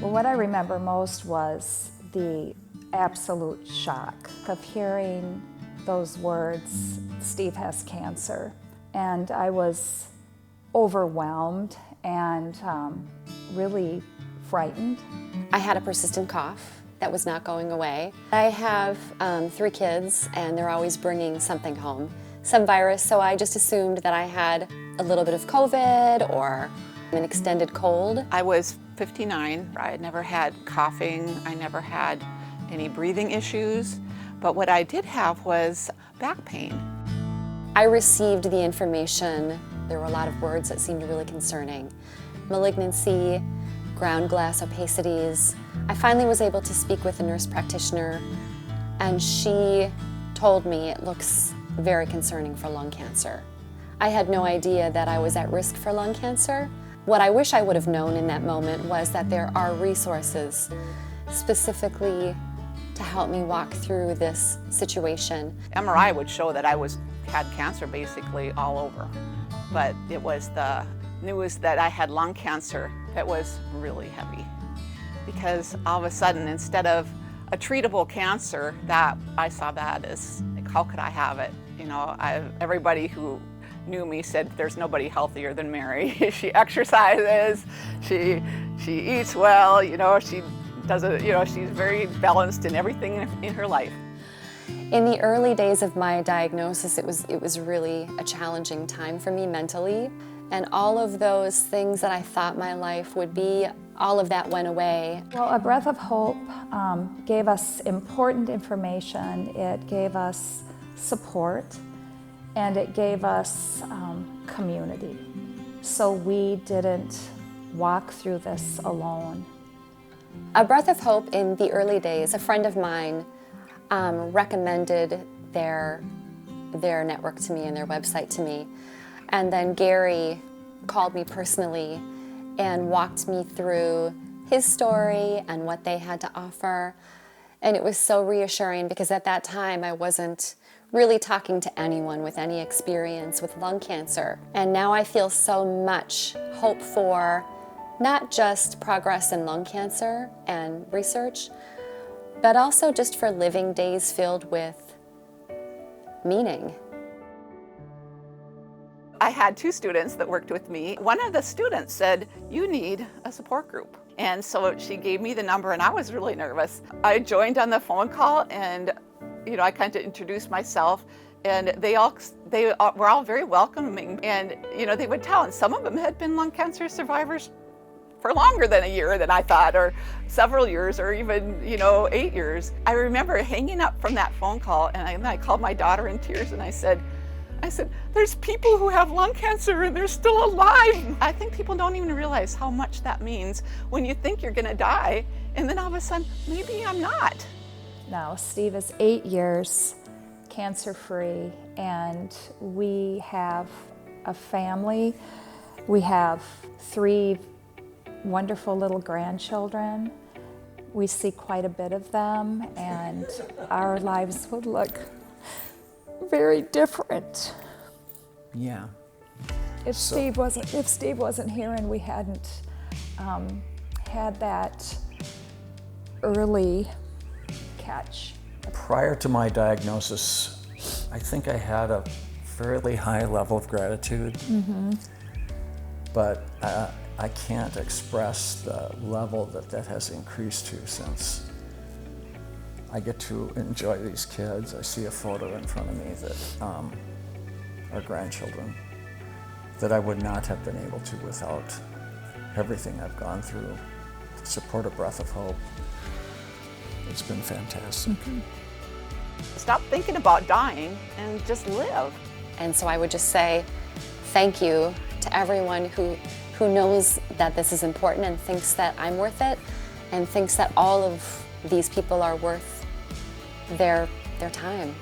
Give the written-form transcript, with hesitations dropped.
Well, what I remember most was the absolute shock of hearing those words, Steve has cancer. And I was overwhelmed and really frightened. I had a persistent cough that was not going away. I have 3 kids and they're always bringing something home, some virus, so I just assumed that I had a little bit of COVID or an extended cold. I was 59. I had never had coughing. I never had any breathing issues. But what I did have was back pain. I received the information. There were a lot of words that seemed really concerning. Malignancy, ground glass opacities. I finally was able to speak with a nurse practitioner, and she told me it looks very concerning for lung cancer. I had no idea that I was at risk for lung cancer. What I wish I would have known in that moment was that there are resources specifically to help me walk through this situation. MRI would show that I had cancer basically all over, but it was the news that I had lung cancer that was really heavy, because all of a sudden, instead of a treatable cancer, that I saw that as, like, how could I have it? You know, everybody who knew me said there's nobody healthier than Mary. She exercises, she eats well, you know, she does it, you know, she's very balanced in everything in her life. In the early days of my diagnosis, it was really a challenging time for me mentally. And all of those things that I thought my life would be, all of that went away. Well, A Breath of Hope gave us important information. It gave us support, and it gave us community. So we didn't walk through this alone. A Breath of Hope, in the early days, a friend of mine recommended their network to me and their website to me. And then Gary called me personally and walked me through his story and what they had to offer. And it was so reassuring, because at that time I wasn't really talking to anyone with any experience with lung cancer. And now I feel so much hope for not just progress in lung cancer and research, but also just for living days filled with meaning. I had 2 students that worked with me. One of the students said, "You need a support group." And so she gave me the number, and I was really nervous. I joined on the phone call, and you know, I kind of introduced myself, and they were all very welcoming, and you know, they would tell, and some of them had been lung cancer survivors for longer than a year than I thought, or several years, or even, you know, 8 years. I remember hanging up from that phone call, and I called my daughter in tears, and I said, there's people who have lung cancer and they're still alive. I think people don't even realize how much that means when you think you're gonna die, and then all of a sudden, maybe I'm not. Now, Steve is 8 years cancer-free, and we have a family. We have 3 wonderful little grandchildren. We see quite a bit of them, and our lives would look very different. Yeah. If Steve wasn't here and we hadn't had that early catch. Prior to my diagnosis, I think I had a fairly high level of gratitude, but I can't express the level that has increased to since I get to enjoy these kids. I see a photo in front of me that are grandchildren that I would not have been able to without everything I've gone through to support A Breath of Hope. It's been fantastic. Stop thinking about dying and just live. And so I would just say thank you to everyone who knows that this is important and thinks that I'm worth it, and thinks that all of these people are worth their time.